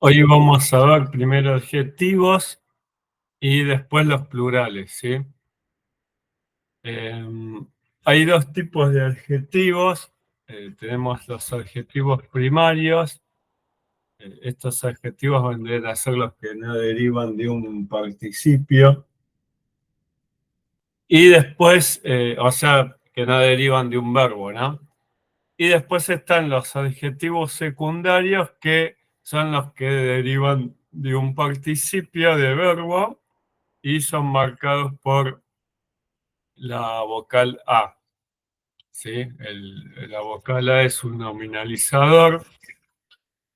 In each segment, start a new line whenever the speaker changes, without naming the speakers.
Hoy vamos a ver primero adjetivos y después los plurales, ¿sí? Hay dos tipos de adjetivos. Tenemos los adjetivos primarios. Estos adjetivos vendrían a ser los que no derivan de un participio. Y después, o sea, que no derivan de un verbo, ¿no? Y después están los adjetivos secundarios, que son los que derivan de un participio de verbo y son marcados por la vocal A, ¿sí? La vocal A es un nominalizador.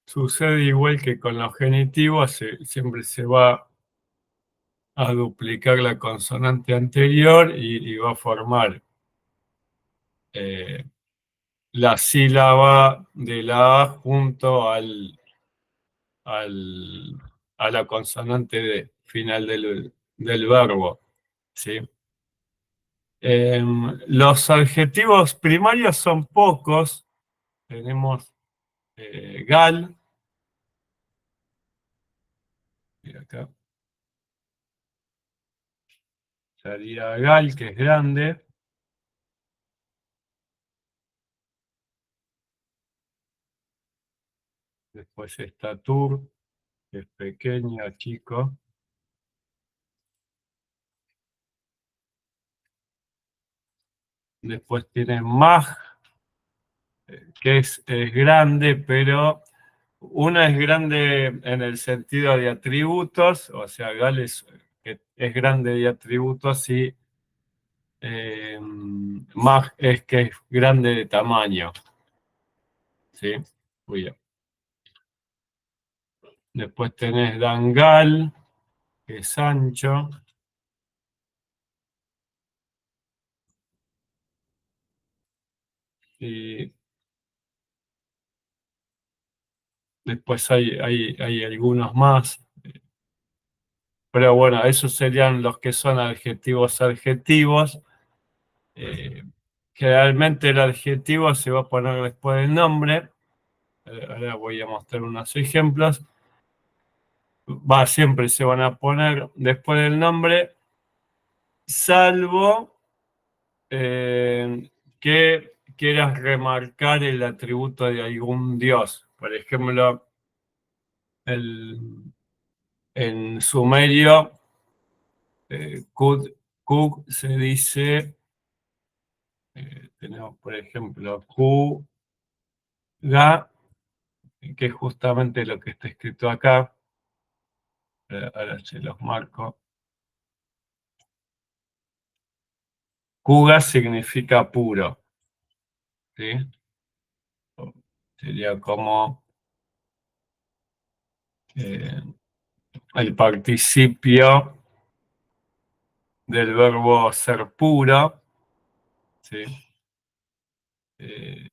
Sucede igual que con los genitivos, siempre se va a duplicar la consonante anterior y va a formar la sílaba de la A junto al, a la consonante D, final del verbo, ¿sí? Los adjetivos primarios son pocos. Tenemos gal, y acá sería gal, que es grande. Después está tur, que es pequeño, chico. Después tiene maj, que es grande, pero una es grande en el sentido de atributos, o sea, gal es grande de atributos, y maj es que es grande de tamaño, ¿sí? Muy bien. Después tenés dangal, que es ancho. Y después hay algunos más. Pero bueno, esos serían los que son adjetivos. Eh, Generalmente el adjetivo se va a poner después del nombre. Ahora voy a mostrar unos ejemplos. Siempre se van a poner después del nombre, salvo que quieras remarcar el atributo de algún dios. Por ejemplo, en sumerio, Kuk se dice, tenemos por ejemplo Kuga, que es justamente lo que está escrito acá. Ahora se los marco. Kuga significa puro, ¿sí? Sería como eh, el participio del verbo ser puro, ¿sí? Eh,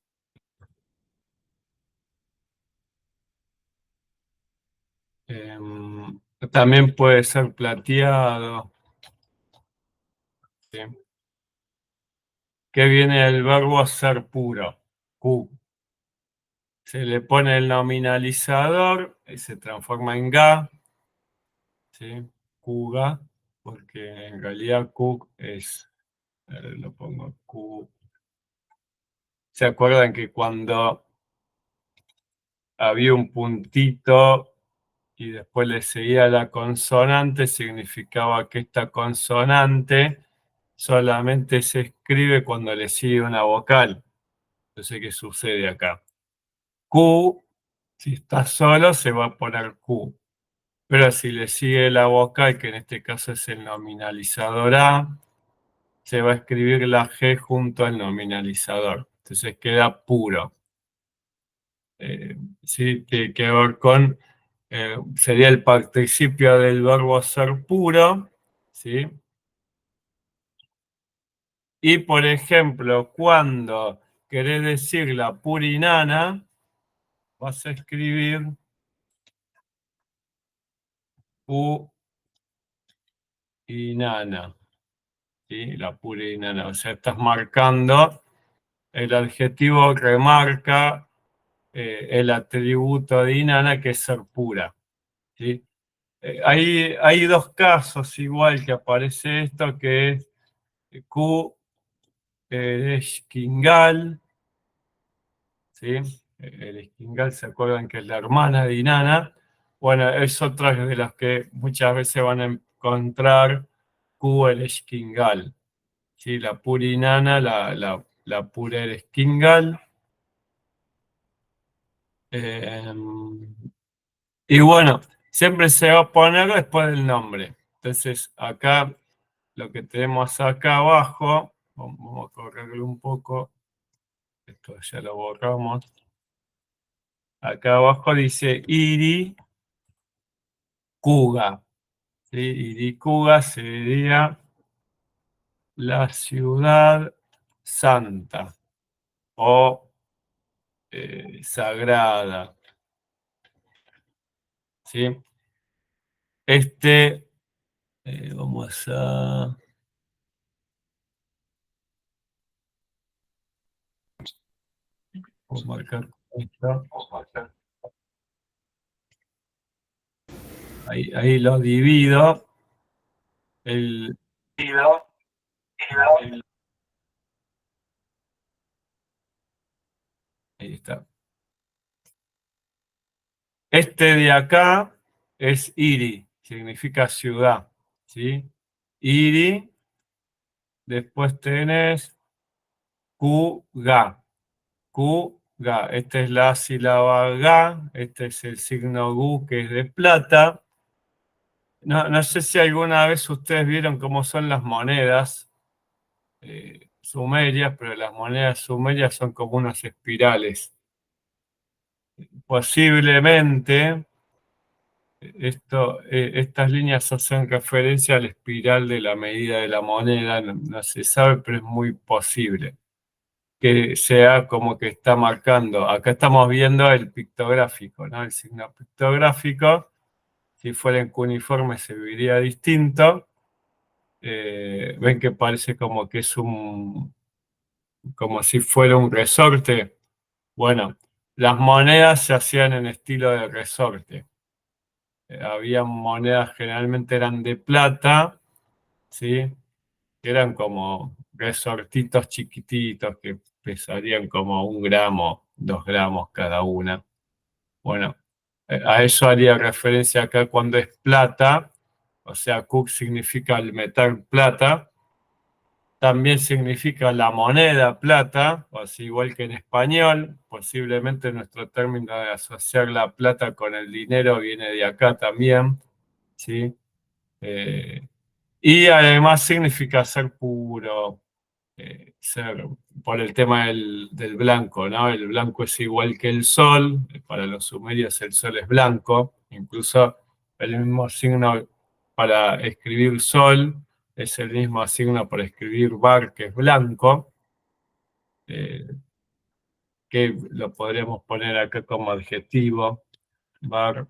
También puede ser plateado, ¿sí? Que viene del verbo ser puro, Q. Se le pone el nominalizador y se transforma en ga, ¿sí? Kuga, porque en realidad Kuk es, lo pongo Q. ¿Se acuerdan que cuando había un puntito y después le seguía la consonante, significaba que esta consonante solamente se escribe cuando le sigue una vocal? Entonces, ¿qué sucede acá? Q, si está solo, se va a poner Q. Pero si le sigue la vocal, que en este caso es el nominalizador A, se va a escribir la G junto al nominalizador. Entonces queda puro. Sí, tiene que ver con, sería el participio del verbo ser puro, ¿sí? Y por ejemplo, cuando querés decir la purinana, vas a escribir purinana, ¿sí? La purinana, o sea, estás marcando, el adjetivo remarca el atributo de inana, que es ser pura. ¿sí? Hay dos casos igual que aparece esto, que es Q. Esquingal, ¿sí? El Esquingal, ¿se acuerdan que es la hermana de Inanna? Bueno, es otra de las que muchas veces van a encontrar Q el Esquingal, ¿sí? La pura Inanna, la pura el Esquingal. Eh, y bueno, siempre se va a poner después del nombre. Entonces, acá, lo que tenemos acá abajo, vamos a correrlo un poco, esto ya lo borramos. Acá abajo dice Iri Kuga, ¿sí? Iri Kuga sería la ciudad santa o sagrada, ¿sí? Este, vamos a marcar esto. Ahí lo divido. El, el- ahí está. Este de acá es Iri, significa ciudad, ¿sí? Iri, después tenés Kuga. Q-Ga. Esta es la sílaba Ga, este es el signo Gu que es de plata. No, no sé si alguna vez ustedes vieron cómo son las monedas sumerias, pero las monedas sumerias son como unas espirales. Posiblemente estas líneas hacen referencia a la espiral de la medida de la moneda, no, no se sabe, pero es muy posible que sea como que está marcando. Acá estamos viendo el pictográfico, ¿no? El signo pictográfico. Si fuera en cuneiforme se vería distinto. Ven que parece como que es como si fuera un resorte. Bueno, las monedas se hacían en estilo de resorte. Había monedas, generalmente eran de plata, ¿sí? Que eran como resortitos chiquititos que pesarían como 1 gramo, 2 gramos cada una. Bueno, a eso haría referencia acá cuando es plata, o sea, Cook significa el metal plata, también significa la moneda plata, o sea, igual que en español, posiblemente nuestro término de asociar la plata con el dinero viene de acá también, ¿sí? Eh, y además significa ser puro, por el tema del blanco, ¿no? El blanco es igual que el sol, para los sumerios el sol es blanco, incluso el mismo signo para escribir sol es el mismo signo para escribir bar, que es blanco, eh, que lo podríamos poner acá como adjetivo, bar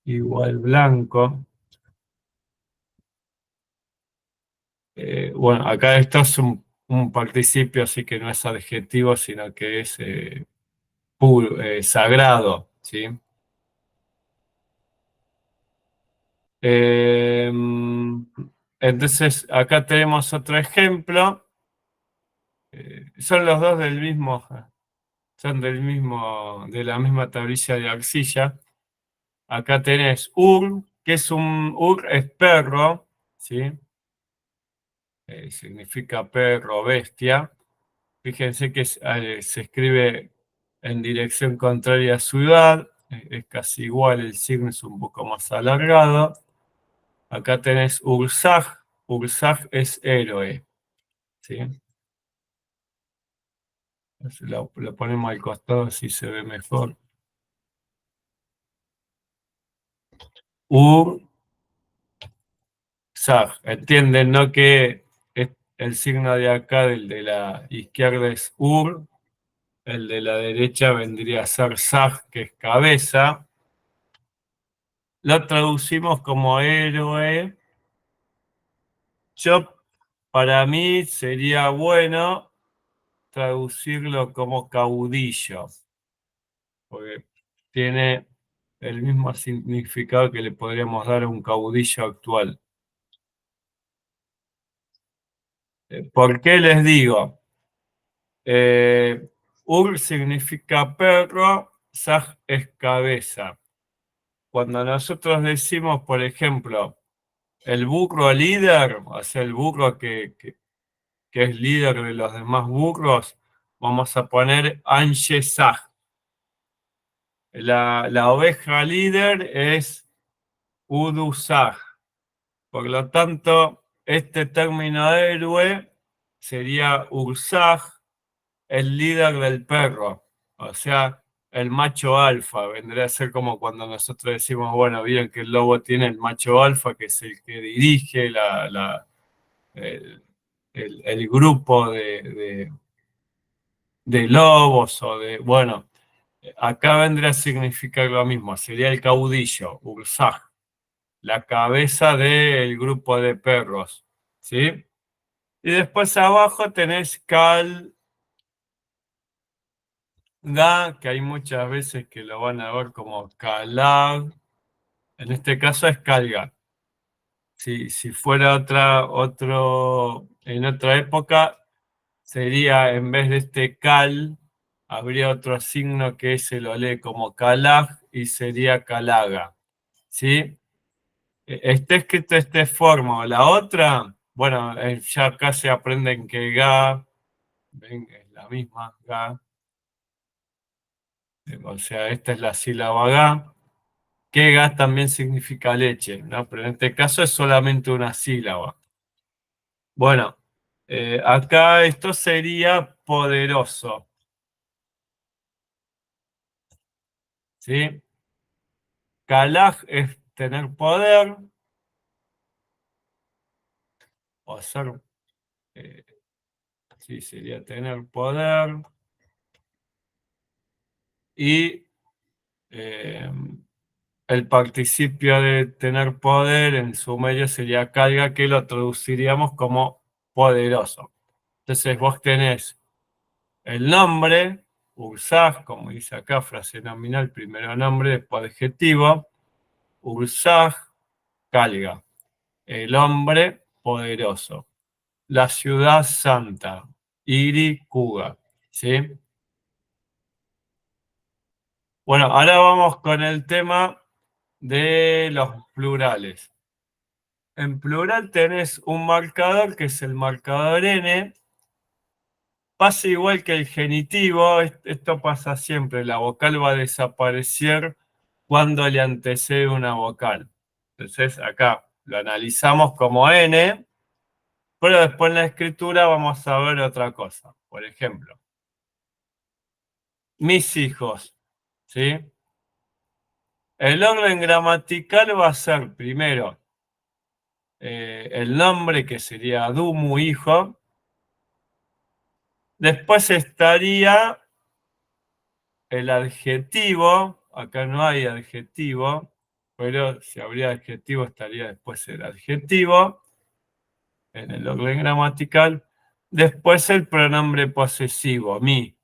igual blanco. Bueno, acá esto es un participio, así que no es adjetivo, sino que es sagrado, ¿sí? Eh, entonces, acá tenemos otro ejemplo. Son los dos son de la misma tablilla de arcilla. Acá tenés Ur, que es Ur es perro, ¿sí? Significa perro, bestia. Fíjense que se escribe en dirección contraria a ciudad, es casi igual, el signo es un poco más alargado. Acá tenés Ursaj, Ursaj es héroe, ¿sí? Lo ponemos al costado así se ve mejor. Ursaj, entienden, ¿no? Que el signo de acá, del de la izquierda es Ur, el de la derecha vendría a ser Saj, que es cabeza. Lo traducimos como héroe. Yo, para mí, sería bueno traducirlo como caudillo, porque tiene el mismo significado que le podríamos dar a un caudillo actual. ¿Por qué les digo? Ur significa perro, Saj es cabeza. Cuando nosotros decimos, por ejemplo, el burro líder, o sea, el burro que es líder de los demás burros, vamos a poner Anche Saj. La oveja líder es Udu Saj. Por lo tanto, este término héroe sería Ursaj, el líder del perro, o sea, el macho alfa. Vendría a ser como cuando nosotros decimos, bueno, bien que el lobo tiene el macho alfa, que es el que dirige el, el grupo de lobos o de, bueno, acá vendría a significar lo mismo, sería el caudillo, Ursaj, la cabeza del grupo de perros, ¿sí? Y después abajo tenés Cal, Ga, que hay muchas veces que lo van a ver como Calag, en este caso es Calga. Si fuera en otra época, sería en vez de este Cal, habría otro signo que se lo lee como Calag y sería Calaga, ¿sí? Está escrito de esta forma, o la otra, bueno, ya acá se aprenden que Ga, ven, es la misma, Ga, o sea, esta es la sílaba Ga, que Ga también significa leche, ¿no? Pero en este caso es solamente una sílaba. Bueno, acá esto sería poderoso, ¿sí? Kalaj es tener poder, o ser, eh, sí, sería tener poder, y eh, el participio de tener poder en su medio sería carga, que lo traduciríamos como poderoso. Entonces vos tenés el nombre, usás, como dice acá, frase nominal, primero nombre, después adjetivo, usás, calga. El hombre poderoso. La ciudad santa, Iri Kuga. ¿Sí? Bueno, ahora vamos con el tema de los plurales. En plural tenés un marcador que es el marcador N. Pasa igual que el genitivo, esto pasa siempre, la vocal va a desaparecer cuando le antecede una vocal. Entonces acá lo analizamos como N, pero después en la escritura vamos a ver otra cosa. Por ejemplo, mis hijos, ¿sí? El orden gramatical va a ser primero el nombre, que sería Dumu, hijo. Después estaría el adjetivo, acá no hay adjetivo, pero si habría adjetivo estaría después el adjetivo en el orden gramatical. Después el pronombre posesivo, mi.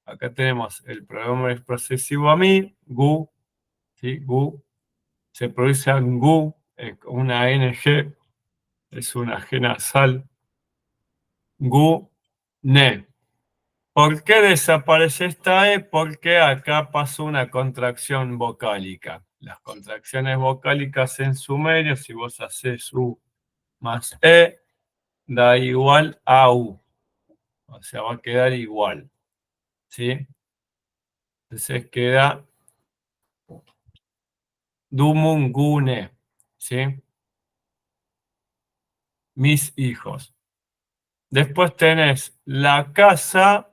Acá tenemos el pronombre posesivo a mí, gu, ¿sí? Gu. Se produce gu, una ng, es una g nasal, gu, ne. ¿Por qué desaparece esta E? Porque acá pasó una contracción vocálica. Las contracciones vocálicas en sumerio, si vos haces U más E, da igual a U. O sea, va a quedar igual. ¿Sí? Entonces queda Dumungune. ¿Sí? Mis hijos. Después tenés la casa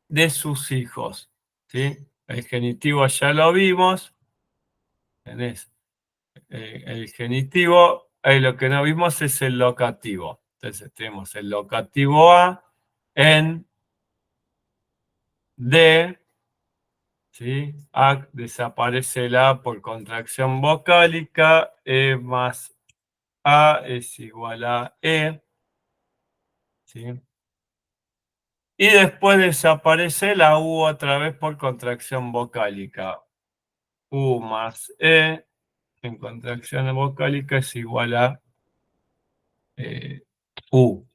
de sus hijos. ¿Sí? El genitivo ya lo vimos. Tenés el genitivo, lo que no vimos es el locativo. Entonces tenemos el locativo A en D, ¿sí? A desaparece la A por contracción vocálica, E más A es igual a E, ¿sí? Y después desaparece la U otra vez por contracción vocálica. U más E en contracción vocálica es igual a U.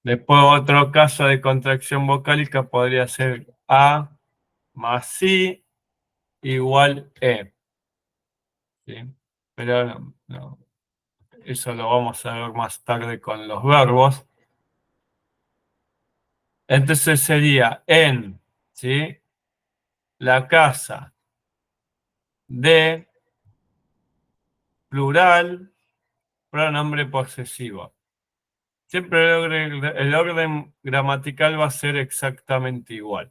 Después otro caso de contracción vocálica podría ser A más I igual E. ¿Sí? Pero no, eso lo vamos a ver más tarde con los verbos. Entonces sería en, ¿sí?, la casa de, plural, pronombre posesivo. Siempre el orden gramatical va a ser exactamente igual.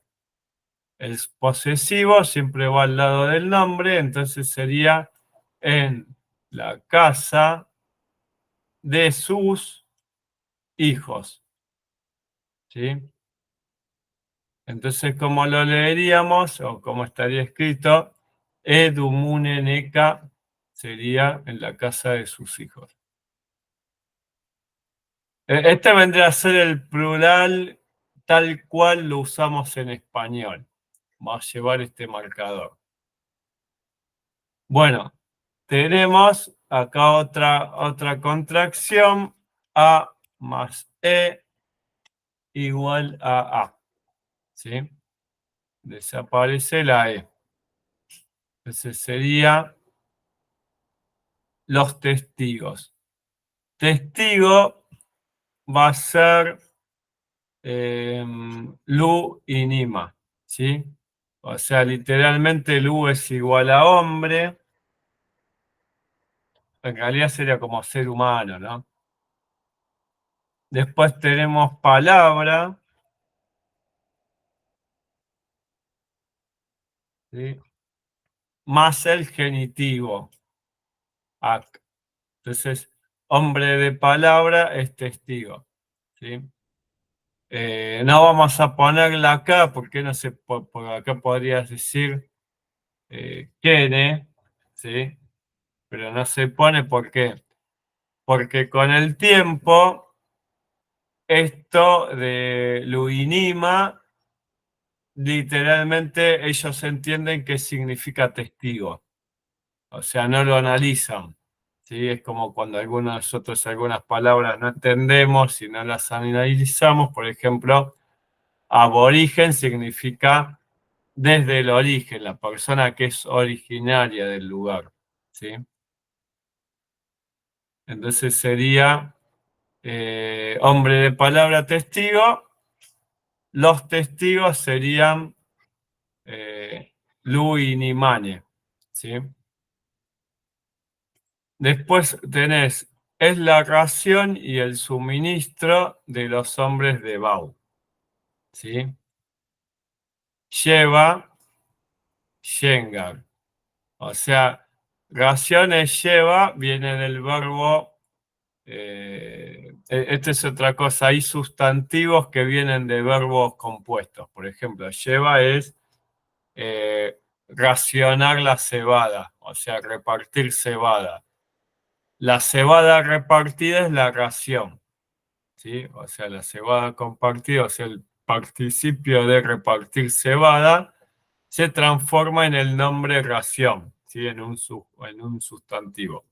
El posesivo siempre va al lado del nombre, entonces sería en la casa de sus hijos. ¿Sí? Entonces, ¿cómo lo leeríamos o cómo estaría escrito? Edumune neka sería en la casa de sus hijos. Este vendría a ser el plural tal cual lo usamos en español. Vamos a llevar este marcador. Bueno, tenemos acá otra contracción. A más E igual a A. ¿Sí? Desaparece la E. Entonces sería los testigos. Testigo va a ser Lu y Nima. ¿Sí? O sea, literalmente Lu es igual a hombre. En realidad sería como ser humano, ¿no? Después tenemos palabra. ¿Sí? Más el genitivo. Ac. Entonces, hombre de palabra es testigo. ¿Sí? No vamos a ponerla acá porque no se, por acá podrías decir quién, ¿sí? Pero no se pone. ¿Por qué? Porque con el tiempo esto de Luinima literalmente ellos entienden que significa testigo. O sea, no lo analizan. ¿Sí? Es como cuando nosotros algunas palabras no entendemos y no las analizamos. Por ejemplo, aborigen significa desde el origen, la persona que es originaria del lugar. ¿Sí? Entonces sería hombre de palabra testigo. Los testigos serían Lu y Nimane. ¿Sí? Después tenés, es la ración y el suministro de los hombres de Bau. ¿Sí? Lleva, Shengar. O sea, raciones lleva viene del verbo, esta es otra cosa, hay sustantivos que vienen de verbos compuestos. Por ejemplo, lleva es racionar la cebada, o sea, repartir cebada. La cebada repartida es la ración, ¿sí? O sea, la cebada compartida, o sea, el participio de repartir cebada se transforma en el nombre ración, ¿sí? En un sustantivo.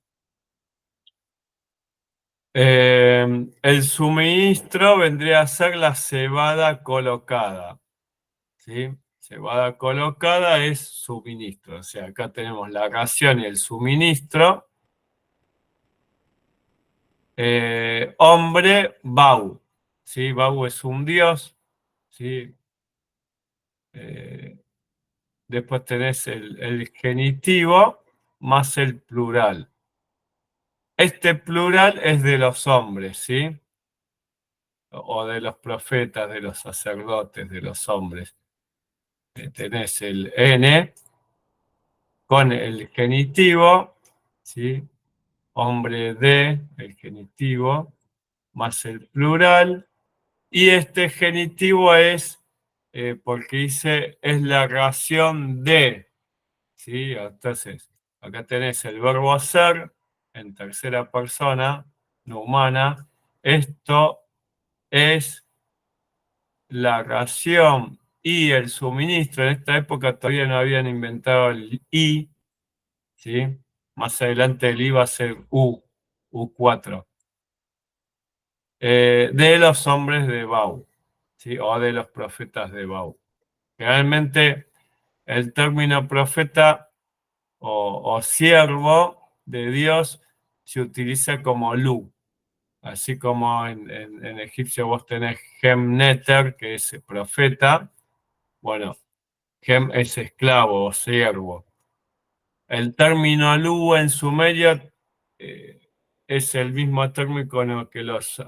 El suministro vendría a ser la cebada colocada, ¿sí? Cebada colocada es suministro, o sea, acá tenemos la ración y el suministro. Hombre, Bau, ¿sí? Bau es un dios, ¿sí? Eh, Después tenés el genitivo más el plural. Este plural es de los hombres, ¿sí? O de los profetas, de los sacerdotes, de los hombres. Tenés el N con el genitivo, ¿sí? Hombre de, el genitivo, más el plural. Y este genitivo es, porque dice, es la ración de, ¿sí? Entonces, acá tenés el verbo ser en tercera persona, no humana. Esto es la ración y el suministro. En esta época todavía no habían inventado el I, ¿sí? Más adelante el I va a ser U4. De los hombres de Bau, ¿sí? O de los profetas de Bau. Realmente el término profeta o siervo de Dios se utiliza como Lu, así como en egipcio vos tenés Gemneter, que es profeta, bueno, Gem es esclavo o siervo. El término Lu en sumerio eh, es el mismo término que los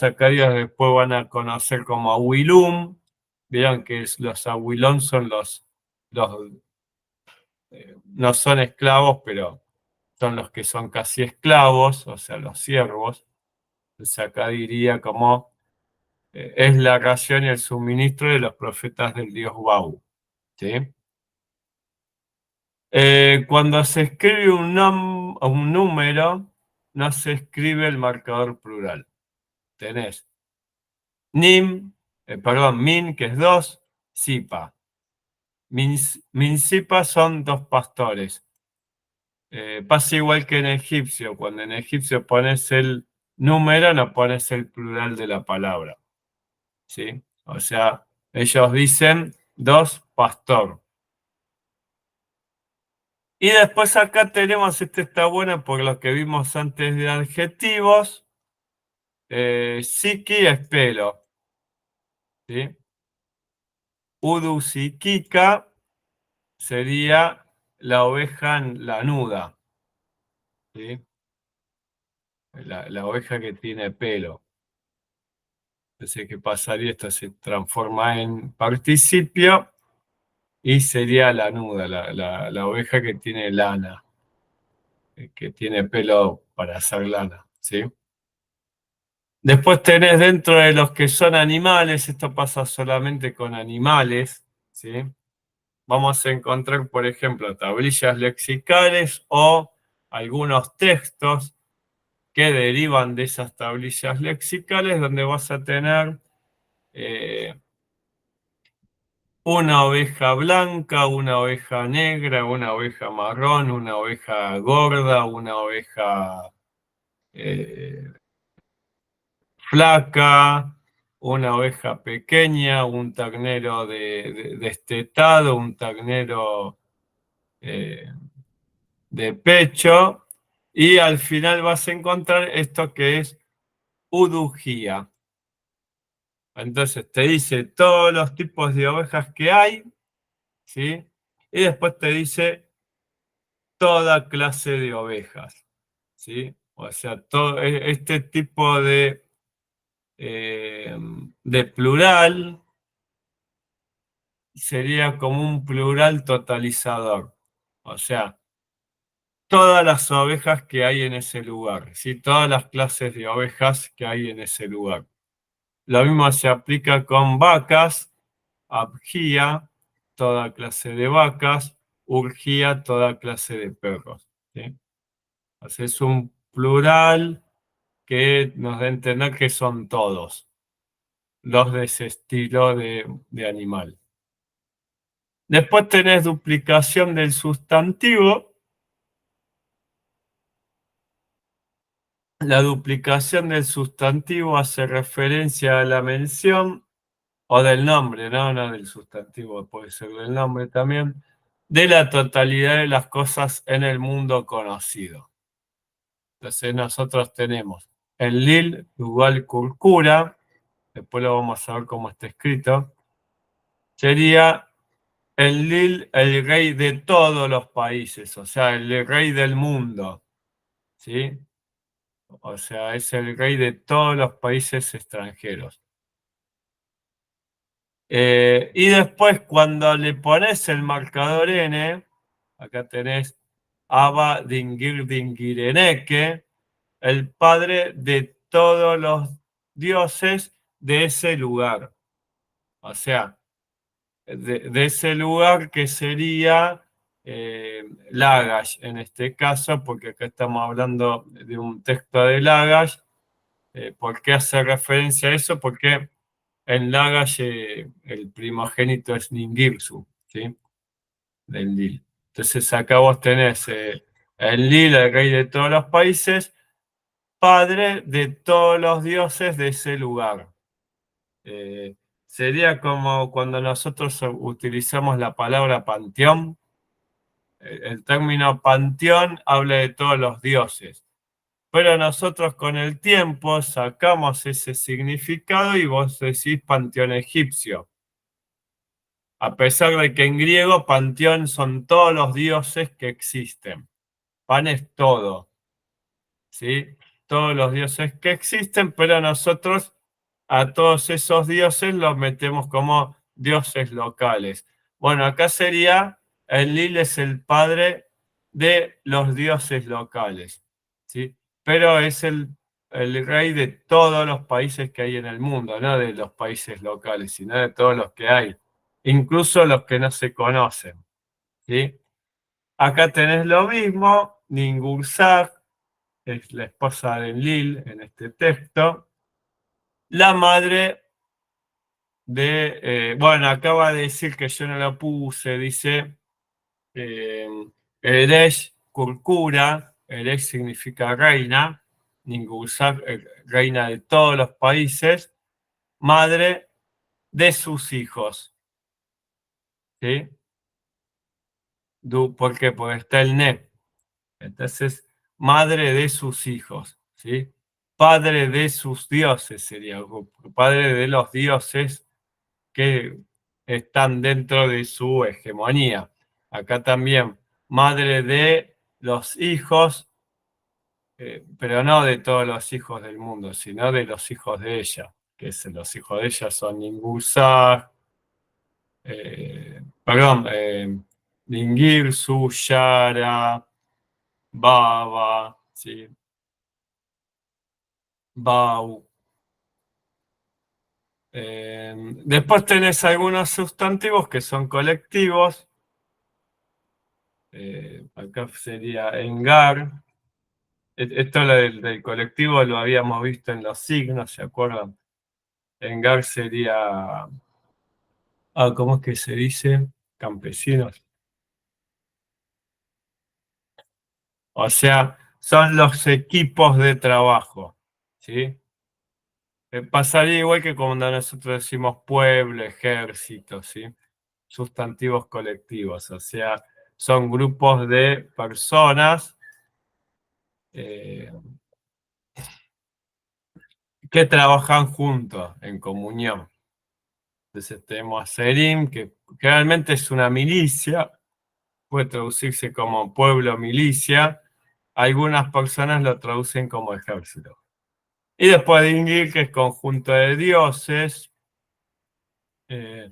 acadios después van a conocer como Awilum. Vieron que los Awilum son los no son esclavos, pero son los que son casi esclavos, o sea, los siervos. Entonces acá diría como es la ración y el suministro de los profetas del dios Bau. ¿Sí? Cuando se escribe un número, no se escribe el marcador plural. Tenés min, que es 2, sipa. Min-sipa son dos pastores. Pasa igual que en egipcio. Cuando en egipcio pones el número, no pones el plural de la palabra. ¿Sí? O sea, ellos dicen 2 pastor. Y después acá tenemos, este está bueno por lo que vimos antes de adjetivos. Siki es pelo. ¿Sí? Udusikika sería la oveja lanuda. ¿Sí? La oveja que tiene pelo. Entonces, ¿qué pasaría? Esto se transforma en participio y sería lanuda, la oveja que tiene lana, que tiene pelo para hacer lana. ¿Sí? Después tenés dentro de los que son animales, esto pasa solamente con animales, ¿sí? Vamos a encontrar, por ejemplo, tablillas lexicales o algunos textos que derivan de esas tablillas lexicales, donde vas a tener una oveja blanca, una oveja negra, una oveja marrón, una oveja gorda, una oveja eh, flaca, una oveja pequeña, un ternero destetado, un ternero eh, de pecho, y al final vas a encontrar esto que es udujía. Entonces te dice todos los tipos de ovejas que hay, ¿sí? Y después te dice toda clase de ovejas, ¿sí? O sea, todo este tipo de plural sería como un plural totalizador. O sea, todas las ovejas que hay en ese lugar, ¿sí? Todas las clases de ovejas que hay en ese lugar. Lo mismo se aplica con vacas, abjía, toda clase de vacas, urgía, toda clase de perros. ¿Sí? O sea, es un plural que nos da a entender que son todos los de ese estilo de animal. Después tenés duplicación del sustantivo. La duplicación del sustantivo hace referencia a la mención, o del nombre, no, no del sustantivo, puede ser del nombre también, de la totalidad de las cosas en el mundo conocido. Entonces nosotros tenemos el lil igual curcura, después lo vamos a ver cómo está escrito, sería el lil, el rey de todos los países, o sea, el rey del mundo, ¿sí? O sea, es el rey de todos los países extranjeros. Y después cuando le pones el marcador N, acá tenés Abba Dingir Dingireneke, el padre de todos los dioses de ese lugar. O sea, de ese lugar que sería Lagash en este caso, porque acá estamos hablando de un texto de Lagash. ¿Por qué hace referencia a eso? Porque en Lagash el primogénito es Ningirsu, ¿sí? Del Lil. Entonces acá vos tenés el Lil, el rey de todos los países, padre de todos los dioses de ese lugar. Eh, Sería como cuando nosotros utilizamos la palabra panteón. El término panteón habla de todos los dioses. Pero nosotros con el tiempo sacamos ese significado y vos decís panteón egipcio. A pesar de que en griego panteón son todos los dioses que existen. Pan es todo, ¿sí? Todos los dioses que existen, pero nosotros a todos esos dioses los metemos como dioses locales. Bueno, acá sería, el Lil es el padre de los dioses locales, ¿sí? Pero es el rey de todos los países que hay en el mundo, no de los países locales, sino de todos los que hay, incluso los que no se conocen, ¿sí? Acá tenés lo mismo, Ningursag es la esposa de Enlil en este texto. La madre bueno, acaba de decir que yo no la puse, dice eh, Eresh Kurkura, Eresh significa reina, Ningursag, reina de todos los países, madre de sus hijos. ¿Sí? ¿Por qué? Porque está el Ne. Entonces, madre de sus hijos, ¿sí? Padre de sus dioses sería, padre de los dioses que están dentro de su hegemonía. Acá también, madre de los hijos, pero no de todos los hijos del mundo, sino de los hijos de ella, los hijos de ella son Ningusar, perdón, Ningirsu, Yara, Baba, ¿sí? Bau. Después tenés algunos sustantivos que son colectivos. Acá sería Engar. Esto del colectivo lo habíamos visto en los signos, ¿se acuerdan? Engar sería, ¿cómo es que se dice? Campesinos. O sea, son los equipos de trabajo, ¿sí? Pasaría igual que cuando nosotros decimos pueblo, ejército, ¿sí? Sustantivos colectivos, o sea, son grupos de personas eh, que trabajan juntos en comunión. Entonces tenemos a Serim, que realmente es una milicia, puede traducirse como pueblo milicia, algunas personas lo traducen como ejército. Y después Dingir, que es conjunto de dioses, eh,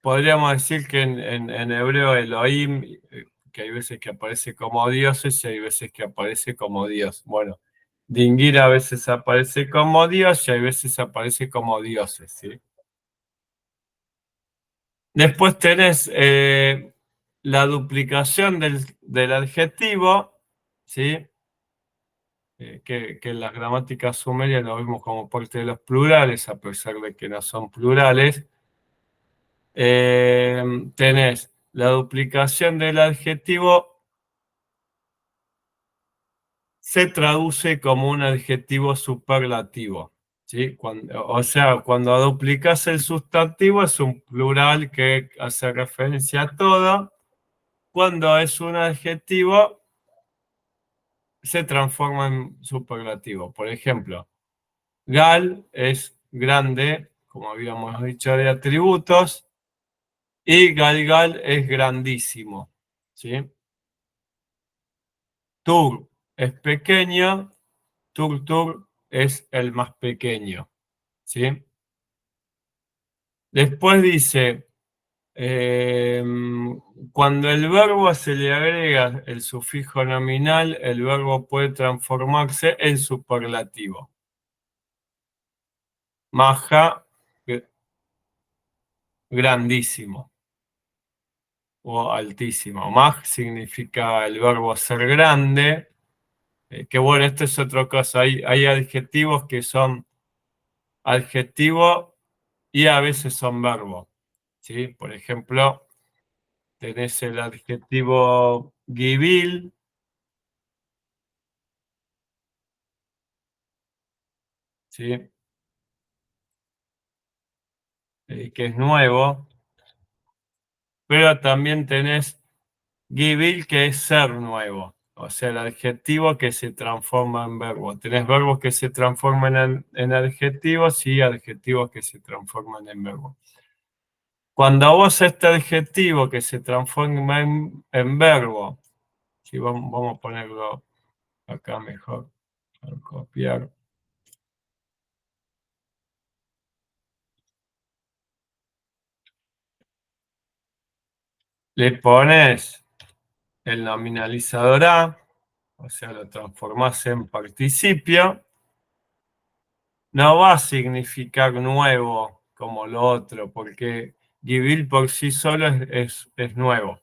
podríamos decir que en hebreo Elohim, que hay veces que aparece como dioses y hay veces que aparece como Dios. Bueno, Dingir a veces aparece como Dios y hay veces aparece como dioses, ¿sí? Después tenés la duplicación del adjetivo, ¿sí? Que en las gramáticas sumerias lo vemos como parte de los plurales, a pesar de que no son plurales. Tenés la duplicación del adjetivo, se traduce como un adjetivo superlativo, ¿sí? O sea, cuando duplicas el sustantivo es un plural que hace referencia a todo. Cuando es un adjetivo, se transforma en superlativo. Por ejemplo, Gal es grande, como habíamos dicho, de atributos, y Galgal es grandísimo, ¿sí? Tur es pequeño, Tur es el más pequeño, ¿sí? Después dice, eh, cuando el verbo se le agrega el sufijo nominal, el verbo puede transformarse en superlativo. Maja, grandísimo o altísimo. Maj significa el verbo ser grande, que bueno, esto es otra cosa. Hay adjetivos que son adjetivo y a veces son verbos, ¿sí? Por ejemplo, tenés el adjetivo gibil, ¿sí? Que es nuevo, pero también tenés gibil, que es ser nuevo, o sea, el adjetivo que se transforma en verbo. Tenés verbos que se transforman en adjetivos y adjetivos que se transforman en verbos. Cuando vos este adjetivo que se transforma en verbo, si vamos a ponerlo acá mejor, a copiar, le pones el nominalizador a, o sea, lo transformás en participio, no va a significar nuevo como lo otro, porque Gibil por sí solo es nuevo.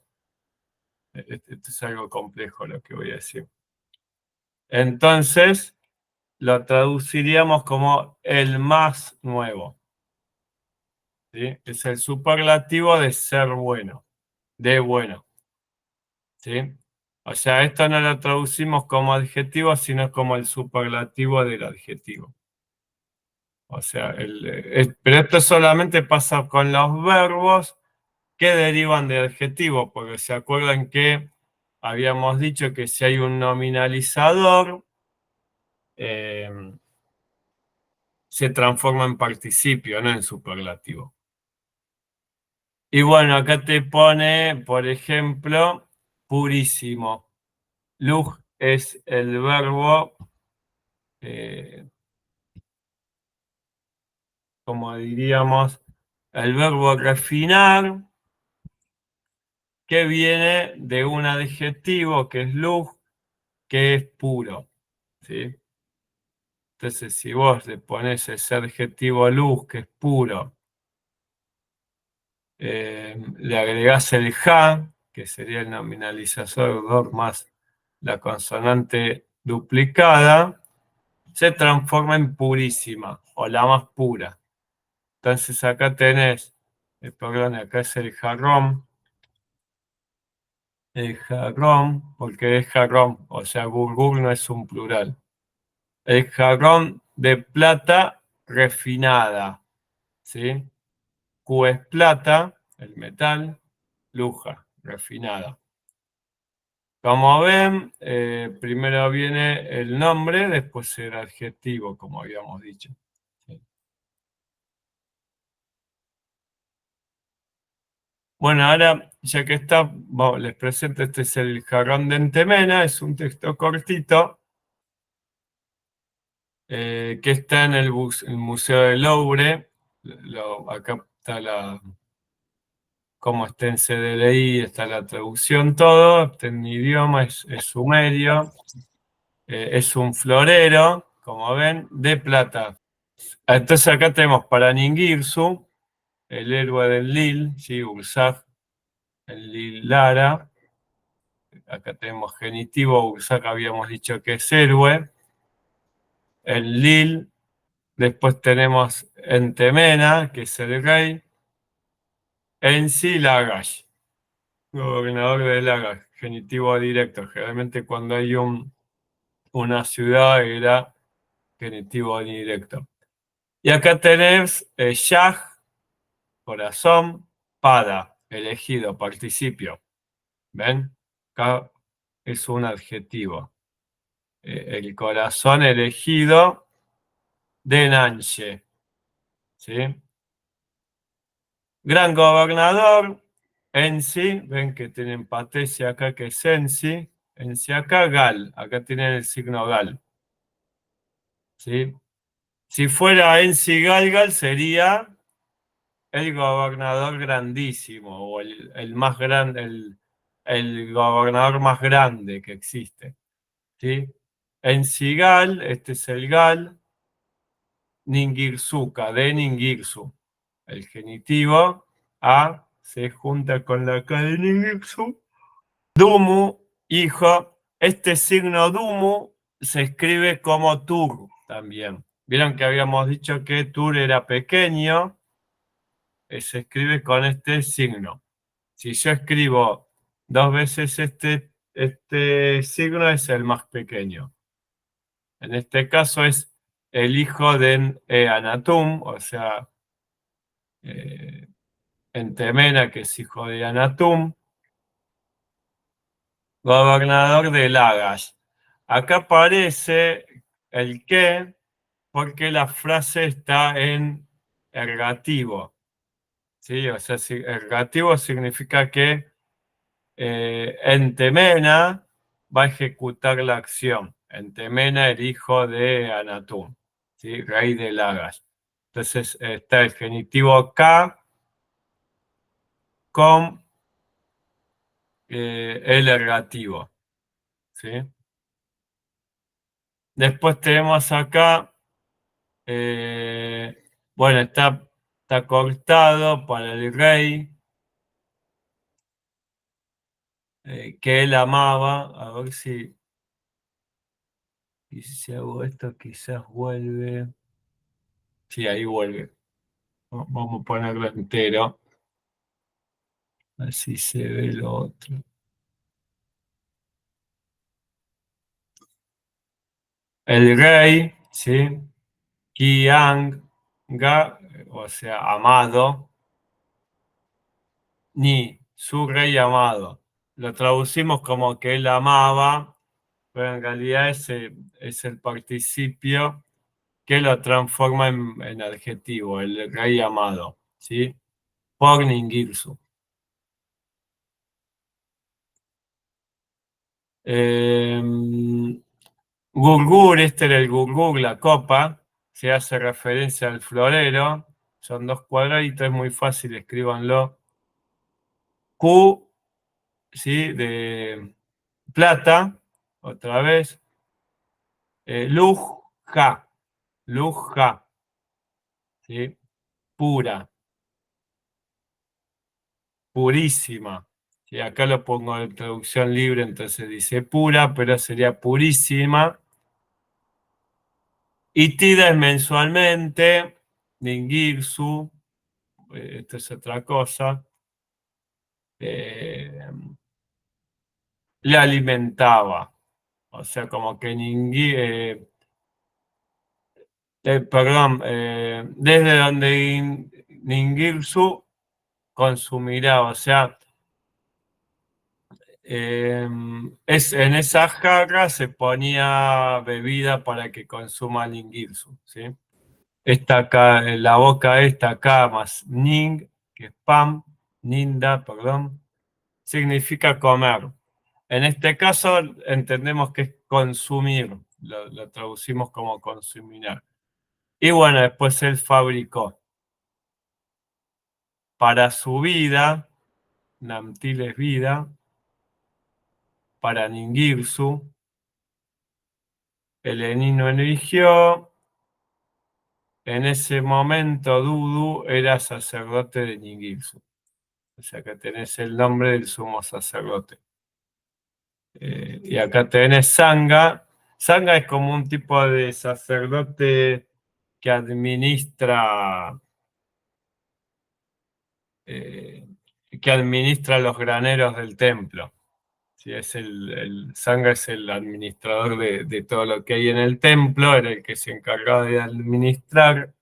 Esto es algo complejo lo que voy a decir. Entonces, lo traduciríamos como el más nuevo, ¿sí? Es el superlativo de ser bueno, de bueno, ¿sí? O sea, esto no lo traducimos como adjetivo, sino como el superlativo del adjetivo. O sea, pero esto solamente pasa con los verbos que derivan de adjetivo, porque se acuerdan que habíamos dicho que si hay un nominalizador, eh, se transforma en participio, no en superlativo. Y bueno, acá te pone, por ejemplo, purísimo. Luz es el verbo, eh, como diríamos, el verbo refinar, que viene de un adjetivo que es luz, que es puro, ¿sí? Entonces, si vos le pones ese adjetivo luz, que es puro, le agregás el ja, que sería el nominalizador más la consonante duplicada, se transforma en purísima o la más pura. Entonces acá tenés, perdón, acá es el jarrón, porque es jarrón, o sea, gurgur no es un plural. El jarrón de plata refinada, ¿sí? Q es plata, el metal, luja, refinada. Como ven, primero viene el nombre, después el adjetivo, como habíamos dicho. ¿Sí? Bueno, ahora, ya que está, les presento, este es el jarrón de Entemena, es un texto cortito que está en el Museo del Louvre. Acá está cómo está en CDLI, está la traducción, todo, está en mi idioma, es sumerio, es un florero, como ven, de plata. Entonces acá tenemos para Ningirsu, el héroe del Lil, ¿sí? Ursag, el Lil Lara. Acá tenemos genitivo, Ursag habíamos dicho que es héroe. El Lil, después tenemos Entemena, que es el rey. Ensi Lagash, gobernador de Lagash, genitivo directo. Generalmente cuando hay una ciudad era genitivo directo. Y acá tenés Shah, corazón, Pada, elegido, participio. ¿Ven? Acá es un adjetivo. El corazón elegido de Nanche. ¿Sí? Gran gobernador, Ensi, ven que tienen patesia acá que es Ensi. Ensi acá, Gal. Acá tienen el signo Gal. ¿Sí? Si fuera Ensi Galgal sería el gobernador grandísimo o el más grande, el gobernador más grande que existe. ¿Sí? En Sigal, este es el Gal, Ningirsuka, de Ningirsu. El genitivo A se junta con la K de Ningirsu. Dumu, hijo. Este signo Dumu se escribe como Tur también. Vieron que habíamos dicho que Tur era pequeño. se escribe con este signo. Si yo escribo dos veces este signo, es el más pequeño. En este caso es el hijo de Anatum, o sea, eh, Entemena, que es hijo de Anatum, gobernador de Lagash. Acá aparece el qué, porque la frase está en ergativo. ¿Sí? O sea, ergativo significa que Entemena va a ejecutar la acción. Entemena, el hijo de Anatum, ¿sí? Rey de Lagash. Entonces está el genitivo K con el ergativo, ¿sí? Después tenemos acá, bueno, está cortado para el rey que él amaba. A ver si hago esto, quizás vuelve. Sí, ahí vuelve. Vamos a ponerlo entero. Así se ve lo otro. El rey, ¿sí? Qiang, Ga, o sea, amado, Ni, su rey amado. Lo traducimos como que él amaba, pero en realidad es el participio que lo transforma en adjetivo, el rey amado, ¿sí? Por Ningirsu. Gurgur, este era el gurgur, la copa, se hace referencia al florero, son dos cuadraditos, es muy fácil, escríbanlo. Q, ¿sí? De plata, otra vez. Lujja, lujja, ¿sí? Pura, purísima. ¿Sí? Acá lo pongo en traducción libre, entonces dice pura, pero sería purísima. Y tida es mensualmente, Ningirsu, esto es otra cosa, eh, le alimentaba. O sea, como que perdón, desde donde Ningirsu consumirá, o sea, en esa jarra se ponía bebida para que consuma Ningirsu, ¿sí? Esta acá, la boca esta acá más Ning, que es Pam, Ninda, perdón, significa comer. En este caso entendemos que es consumir, lo traducimos como consumir. Y bueno, después él fabricó para su vida, Namtil es vida, para Ningirsu, el Enino eligió, en ese momento Dudu era sacerdote de Ningirsu. O sea que tenés el nombre del sumo sacerdote. Y acá tenés Sangha. Sangha es como un tipo de sacerdote que eh, administra los graneros del templo. Sí, el Sangha es el administrador de todo lo que hay en el templo, era el que se encargaba de administrar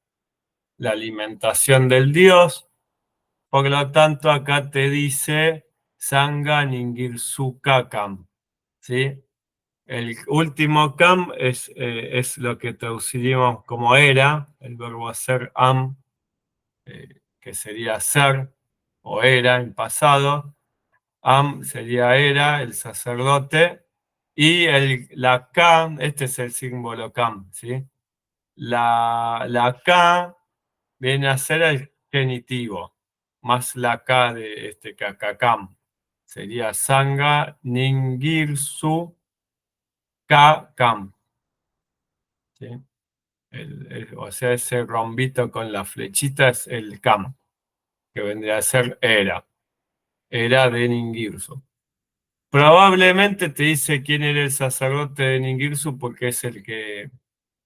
la alimentación del dios. Por lo tanto, acá te dice Sangha Ningirsu-Kakam, ¿sí? El último kam es lo que traduciríamos como era, el verbo hacer am, que sería ser o era en pasado. Am sería era, el sacerdote. Y la K, este es el símbolo Kam, ¿sí? La K viene a ser el genitivo, más la K de este Kakam. Sería Sangha Ningirsu Kakam, ¿sí? O sea, ese rombito con la flechita es el Kam, que vendría a ser era de Ningirsu. Probablemente te dice quién era el sacerdote de Ningirsu porque es el que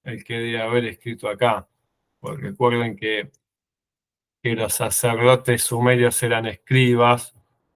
debe haber escrito acá. Porque recuerden que que los sacerdotes sumerios eran escribas,